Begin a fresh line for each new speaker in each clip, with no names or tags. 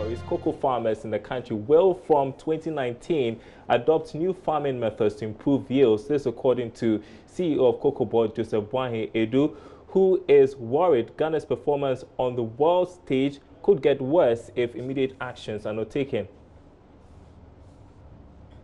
stories. Cocoa farmers in the country will, from 2019, adopt new farming methods to improve yields. This according to CEO of Cocoa Board, Joseph Boahen Edu, who is worried Ghana's performance on the world stage could get worse if immediate actions are not taken.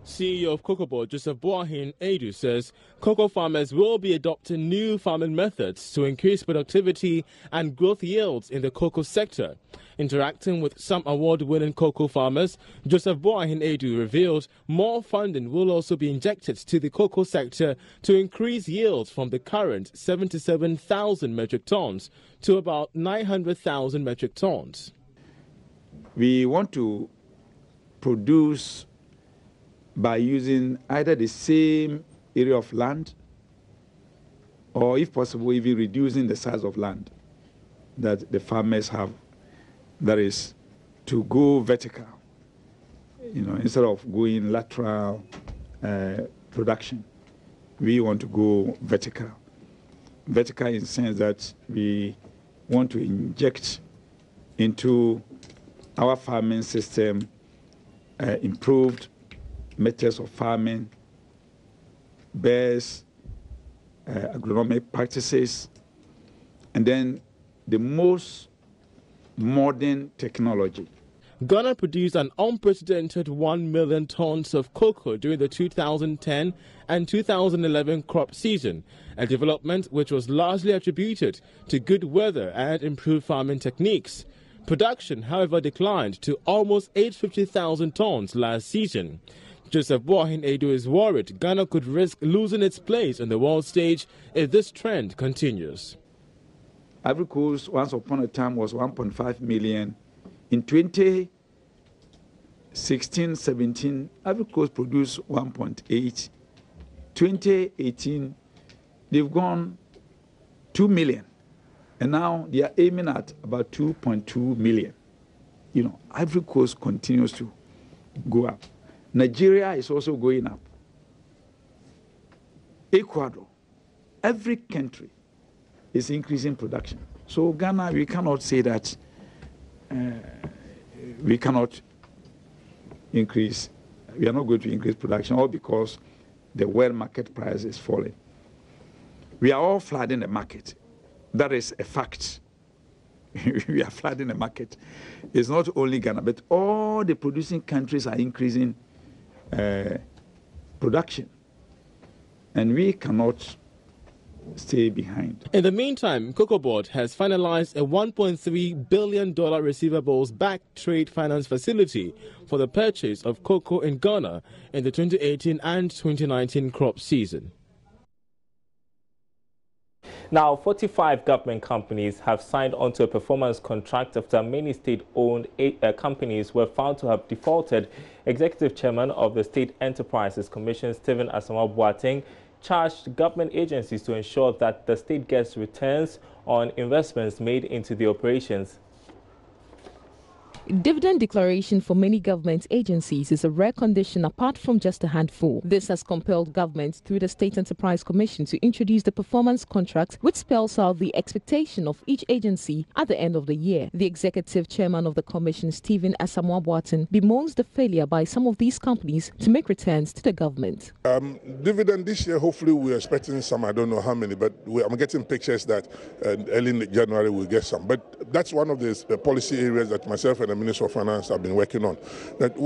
CEO of Cocoa Board, Joseph Boahen Edu, says cocoa farmers will be adopting new farming methods to increase productivity and growth yields in the cocoa sector. Interacting with some award-winning cocoa farmers, Joseph Boahen Edu revealed more funding will also be injected to the cocoa sector to increase yields from the current 77,000 metric tons to about 900,000 metric tons.
We want to produce by using either the same area of land or, if possible, even reducing the size of land that the farmers have. That is, to go vertical, instead of going lateral production. We want to go vertical. Vertical in the sense that we want to inject into our farming system improved methods of farming, best agronomic practices, and then the most modern technology.
Ghana produced an unprecedented 1 million tons of cocoa during the 2010 and 2011 crop season, a development which was largely attributed to good weather and improved farming techniques. Production, however, declined to almost 850,000 tons last season. Joseph Boahen Edu is worried Ghana could risk losing its place on the world stage if this trend continues.
Ivory Coast, once upon a time, was 1.5 million. In 2016-17, Ivory Coast produced 1.8. 2018, they've gone 2 million. And now they are aiming at about 2.2 million. Ivory Coast continues to go up. Nigeria is also going up. Ecuador, every country is increasing production. So Ghana, we cannot say that we cannot increase, we are not going to increase production, all because the world market price is falling. We are all flooding the market. That is a fact. We are flooding the market. It's not only Ghana, but all the producing countries are increasing production, and we cannot stay behind.
In the meantime, Cocoa Board has finalized a $1.3 billion receivables-backed trade finance facility for the purchase of cocoa in Ghana in the 2018 and 2019 crop season.
Now, 45 government companies have signed onto a performance contract after many state-owned companies were found to have defaulted. Executive Chairman of the State Enterprises Commission, Stephen Asamoah Boateng, charged government agencies to ensure that the state gets returns on investments made into the operations.
Dividend declaration for many government agencies is a rare condition apart from just a handful. This has compelled government through the State Enterprise Commission to introduce the performance contract, which spells out the expectation of each agency at the end of the year. The executive chairman of the commission, Stephen Asamoah Boateng, bemoans the failure by some of these companies to make returns to the government.
Dividend this year, hopefully we're expecting some, I don't know how many, but I'm getting pictures that early in January we'll get some. But that's one of the policy areas that myself and the Minister of Finance have been working on. That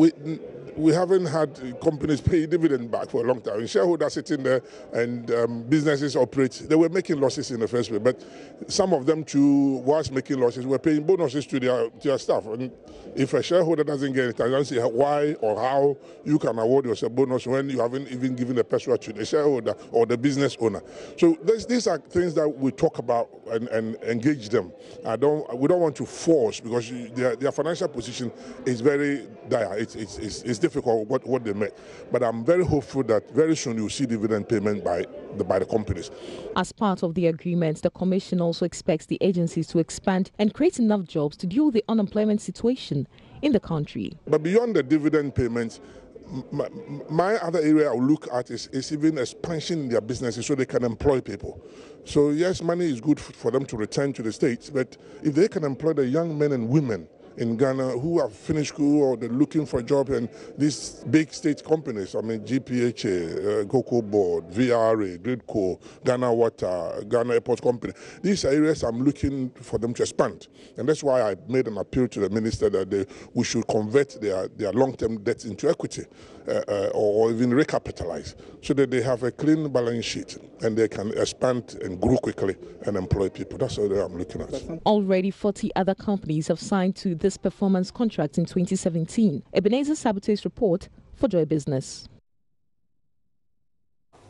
we haven't had companies pay dividend back for a long time. And shareholders sitting there and businesses operate. They were making losses in the first place, but some of them too, whilst making losses, were paying bonuses to their staff. And if a shareholder doesn't get it, I don't see why or how you can award yourself bonus when you haven't even given a peso to the shareholder or the business owner. So these are things that we talk about and engage them. We don't want to force, because their financial position is very dire. It's difficult what they make. But I'm very hopeful that very soon you'll see dividend payment by the companies.
As part of the agreement, the Commission also expects the agencies to expand and create enough jobs to deal with the unemployment situation in the country.
But beyond the dividend payments, my other area I'll look at is even expansion in their businesses so they can employ people. So yes, money is good for them to return to the States, but if they can employ the young men and women in Ghana who have finished school or they're looking for a job, and these big state companies, I mean GPHA, Cocoa Board, VRA, Gridco, Ghana Water, Ghana Airport Company, these are areas I'm looking for them to expand. And that's why I made an appeal to the minister that we should convert their long-term debt into equity or even recapitalize so that they have a clean balance sheet and they can expand and grow quickly and employ people. That's what I'm looking at.
Already 40 other companies have signed to this performance contract in 2017. Ebenezer Sabate's report for Joy Business.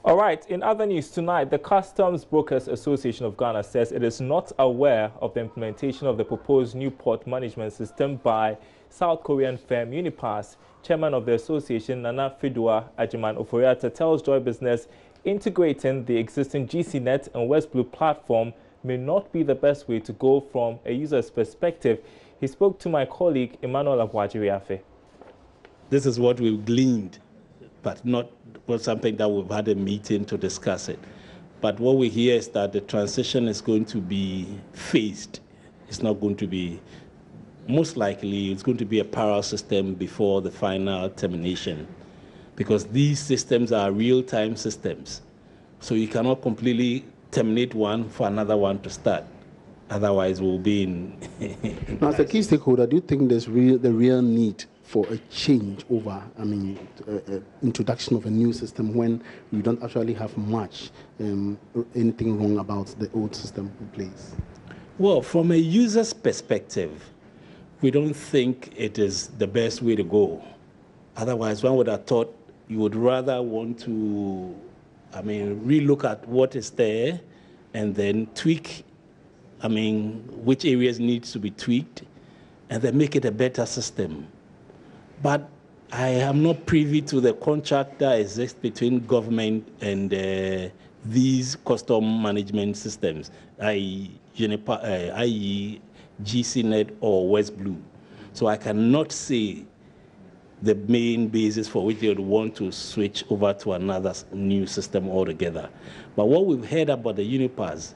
All right, in other news tonight, the Customs Brokers Association of Ghana says it is not aware of the implementation of the proposed new port management system by South Korean firm Unipass. Chairman of the association, Nana Fidua Ajiman Oforiata, tells Joy Business integrating the existing GCNet and WestBlue platform may not be the best way to go from a user's perspective. He spoke to my colleague, Emmanuel Abwajiriafe.
This is what we've gleaned, but not something that we've had a meeting to discuss it. But what we hear is that the transition is going to be phased. It's not going to be, most likely, it's going to be a parallel system before the final termination, because these systems are real-time systems. So you cannot completely terminate one for another one to start. Otherwise, we'll be in...
Now, as a key stakeholder, do you think there's the real need for a change over, introduction of a new system when we don't actually have much, anything wrong about the old system in place?
Well, from a user's perspective, we don't think it is the best way to go. Otherwise, one would have thought you would rather want to, relook at what is there and then tweak, which areas needs to be tweaked and then make it a better system. But I am not privy to the contract that exists between government and these custom management systems, i.e. GCNet or WestBlue. So I cannot say the main basis for which they would want to switch over to another new system altogether. But what we've heard about the Unipass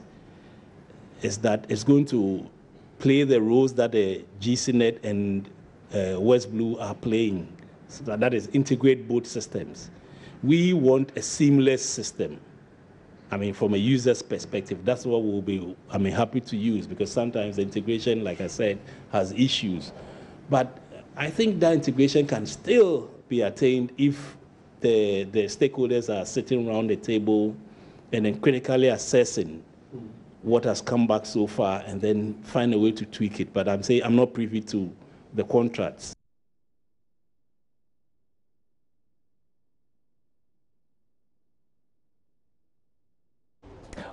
is that it's going to play the roles that the GCNet and WestBlue are playing. So that is, integrate both systems. We want a seamless system. From a user's perspective, that's what we'll be happy to use, because sometimes the integration, like I said, has issues. But I think that integration can still be attained if the stakeholders are sitting around the table and then critically assessing what has come back so far and then find a way to tweak it. But I'm not privy to the contracts.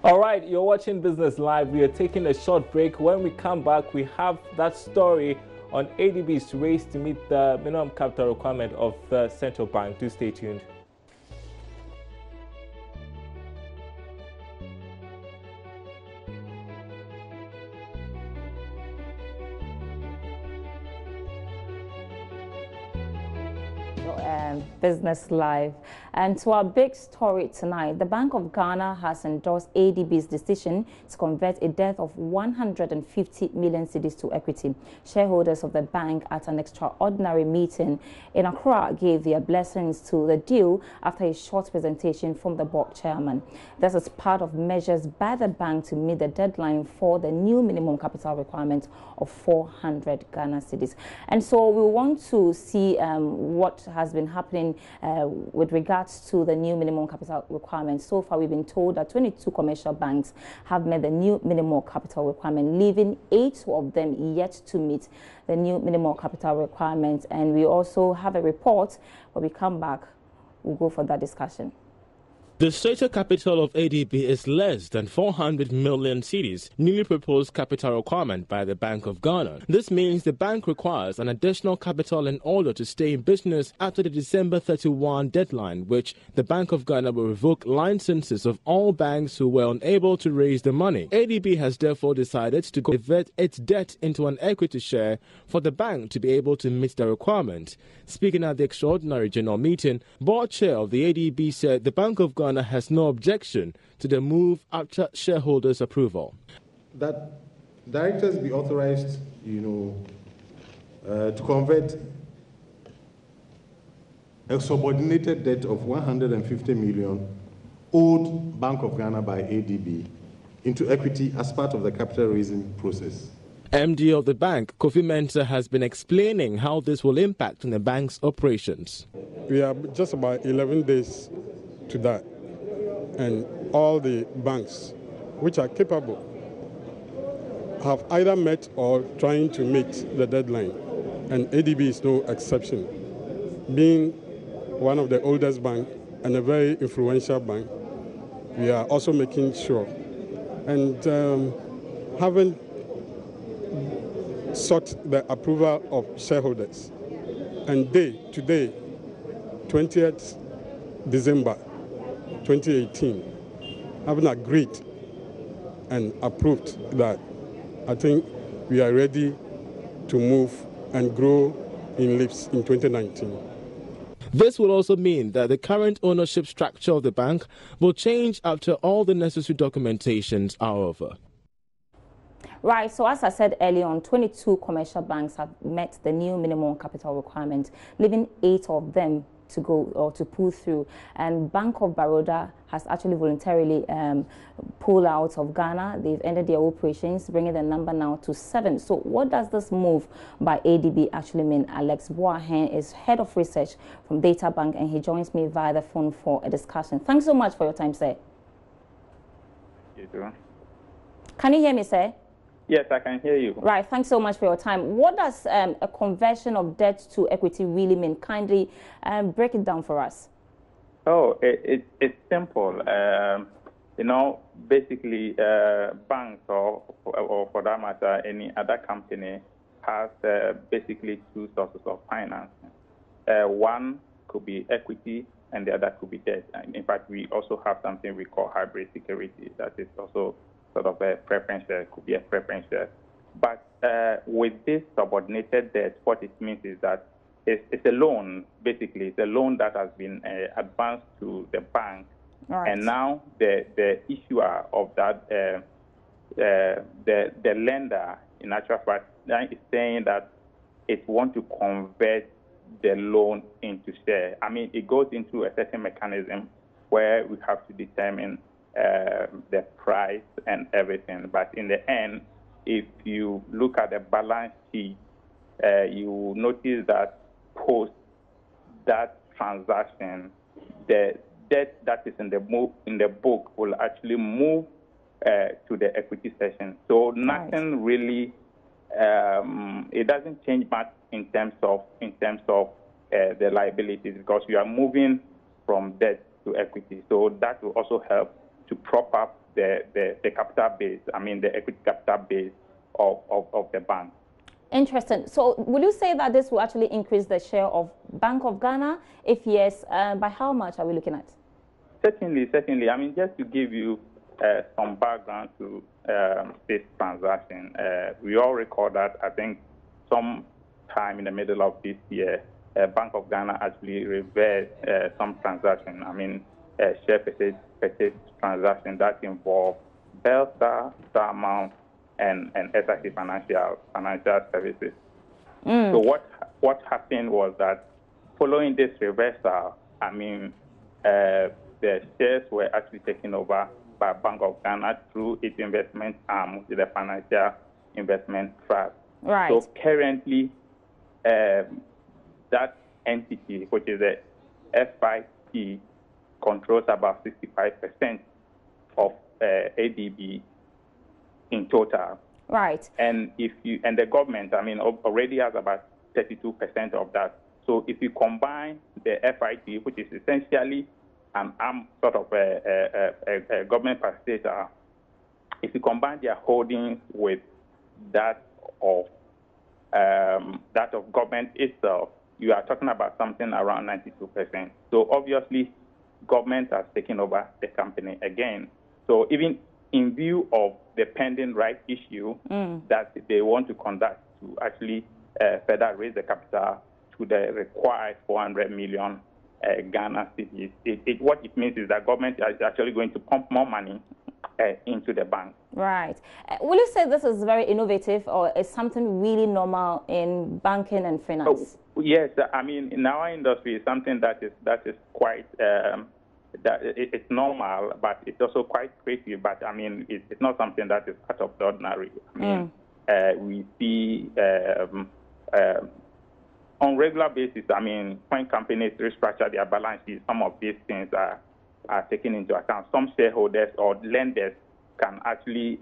All right, you're watching Business Live. We are taking a short break. When we come back, we have that story on ADB's race to meet the minimum capital requirement of the central bank. Do stay tuned.
Business Live. And to our big story tonight, the Bank of Ghana has endorsed ADB's decision to convert a debt of 150 million cedis to equity. Shareholders of the bank at an extraordinary meeting in Accra gave their blessings to the deal after a short presentation from the board chairman. This is part of measures by the bank to meet the deadline for the new minimum capital requirement of 400 Ghana cedis. And so we want to see what has been happening with regards to the new minimum capital requirement. So far, we've been told that 22 commercial banks have met the new minimum capital requirement, leaving 8 of them yet to meet the new minimum capital requirement. And we also have a report. When we come back, we'll go for that discussion.
The stated capital of ADB is less than 400 million cedis, newly proposed capital requirement by the Bank of Ghana. This means the bank requires an additional capital in order to stay in business after the December 31 deadline, which the Bank of Ghana will revoke licenses of all banks who were unable to raise the money. ADB has therefore decided to convert its debt into an equity share for the bank to be able to meet the requirement. Speaking at the extraordinary general meeting, board chair of the ADB said the Bank of Ghana has no objection to the move after shareholders' approval.
That directors be authorized, to convert a subordinated debt of 150 million owed Bank of Ghana by ADB into equity as part of the capital raising process.
MD of the bank, Kofi Mensah, has been explaining how this will impact on the bank's operations.
We are just about 11 days to that, and all the banks which are capable have either met or trying to meet the deadline, and ADB is no exception. Being one of the oldest banks and a very influential bank, we are also making sure, and having sought the approval of shareholders, and they, today, 20th December 2018, having agreed and approved that, I think we are ready to move and grow in leaps in 2019.
This will also mean that the current ownership structure of the bank will change after all the necessary documentations are over.
Right, so as I said earlier on, 22 commercial banks have met the new minimum capital requirement, leaving 8 of them to go or to pull through. And Bank of Baroda has actually voluntarily pulled out of Ghana. They've ended their operations, bringing the number now to 7. So what does this move by ADB actually mean? Alex Boahen is head of research from Data Bank, and he joins me via the phone for a discussion. Thanks so much for your time, sir.
You too.
Can you hear me, sir?
Yes, I can hear you.
Right, thanks so much for your time. What does a conversion of debt to equity really mean? Kindly break it down for us.
Oh, it's simple. You know, basically, banks or for that matter, any other company has basically 2 sources of financing. One could be equity, and the other could be debt. And in fact, we also have something we call hybrid security that is also sort of a preference share, could be a preference share. But with this subordinated debt, what it means is that it's a loan, basically. It's a loan that has been advanced to the bank.
Right.
And now the issuer of that, the lender, in actual fact, is saying that it wants to convert the loan into share. I mean, it goes into a certain mechanism where we have to determine the price and everything. But in the end, if you look at the balance sheet, you notice that post that transaction, the debt that is in the book will actually move to the equity section. So nothing really, it doesn't change much in terms of the liabilities, because you are moving from debt to equity. So that will also help to prop up the capital base, I mean the equity capital base of the bank.
Interesting. So will you say that this will actually increase the share of Bank of Ghana? If yes, by how much are we looking at?
Certainly. I mean, just to give you some background to this transaction, we all recall that I think some time in the middle of this year, Bank of Ghana actually reversed some transaction. I mean, share purchase transaction that involved Belstar, Starmount, and SIC Financial Services. So what happened was that following this reversal, I mean, the shares were actually taken over by Bank of Ghana through its investment arm, the Financial Investment Trust.
Right.
So currently, that entity, which is the FIT, controls about 65% of ADB in total.
Right.
And the government, I mean, already has about 32% of that. So if you combine the FIT, which is essentially an arm, sort of a government facilitator, if you combine their holdings with that of government itself, you are talking about something around 92%. So obviously, government has taken over the company again. So even in view of the pending right issue that they want to conduct to actually further raise the capital to the required 400 million Ghana cedis, what it means is that government is actually going to pump more money into the bank.
Right. Will you say this is very innovative, or is something really normal in banking and finance?
Yes, I mean, in our industry, it's something that is quite it's normal, but it's also quite creative. But I mean, it's not something that is out of the ordinary. I mean, we see on regular basis. I mean, when companies restructure their balance sheets, some of these things are taken into account. Some shareholders or lenders can actually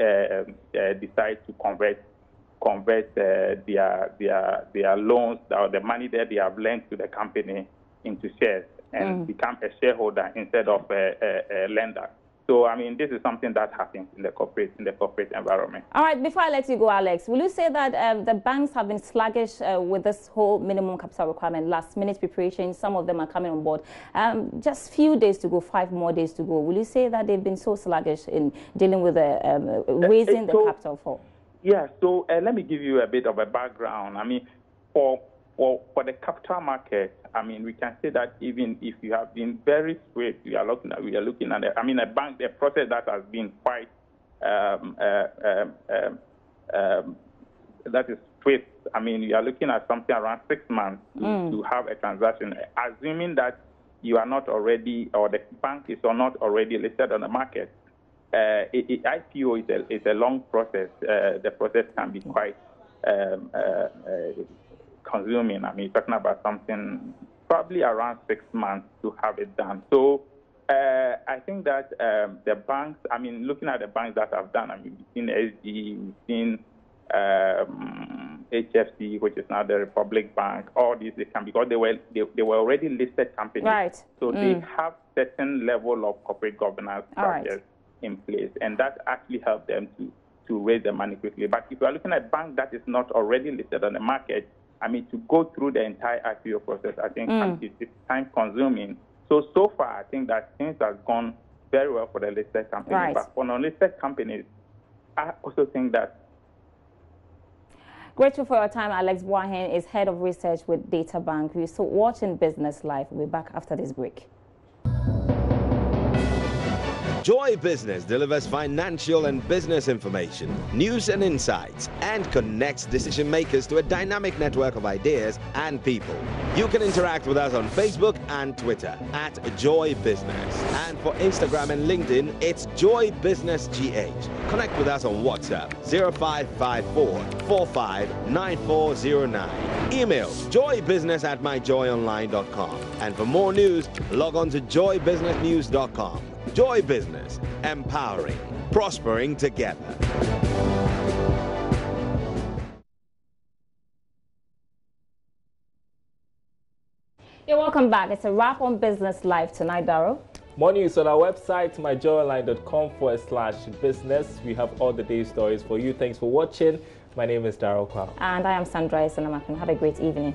decide to convert their loans or the money that they have lent to the company into shares and become a shareholder instead of a lender. So, I mean, this is something that happens in the corporate environment. All right, before I let you go, Alex, will you say that the banks have been sluggish with this whole minimum capital requirement, last-minute preparation? Some of them are coming on board. Just few days to go, 5 more days to go. Will you say that they've been so sluggish in dealing with raising the capital for? Yeah, so let me give you a bit of a background. I mean, for the capital market, I mean, we can say that even if you have been very swift, we are looking at I mean, a bank, the process that has been quite that is swift. I mean, you are looking at something around 6 months to have a transaction, assuming that you are not already, or the bank is not already listed on the market. IPO is a long process. The process can be quite consuming. I mean, talking about something probably around 6 months to have it done. So I think that the banks, I mean, looking at the banks that have done, I mean, we've seen SG, we've seen HFC, which is now the Republic Bank, all these, they can, because they were already listed companies. Right. So they have certain level of corporate governance structures in place, and that actually helped them to raise the money quickly. But if you are looking at a bank that is not already listed on the market, I mean, to go through the entire IPO process, I think it's time-consuming. So far, I think that things have gone very well for the listed companies. Right. But for non-listed companies, I also think that. Grateful for your time. Alex Boahen is Head of Research with Data Bank. We're still watching Business Live. We'll be back after this break.
Joy Business delivers financial and business information, news and insights, and connects decision makers to a dynamic network of ideas and people. You can interact with us on Facebook and Twitter at Joy Business. And for Instagram and LinkedIn, it's Joy Business GH. Connect with us on WhatsApp 0554 459409. Email joybusiness@myjoyonline.com. And for more news, log on to joybusinessnews.com. Joy Business, empowering, prospering together.
You're welcome back. It's a wrap on Business Live tonight, Darryl.
More news on our website, myjoyonline.com/business. We have all the day's stories for you. Thanks for watching. My name is Darryl Kwao.
And I am Sandra Esenamakan. Have a great evening.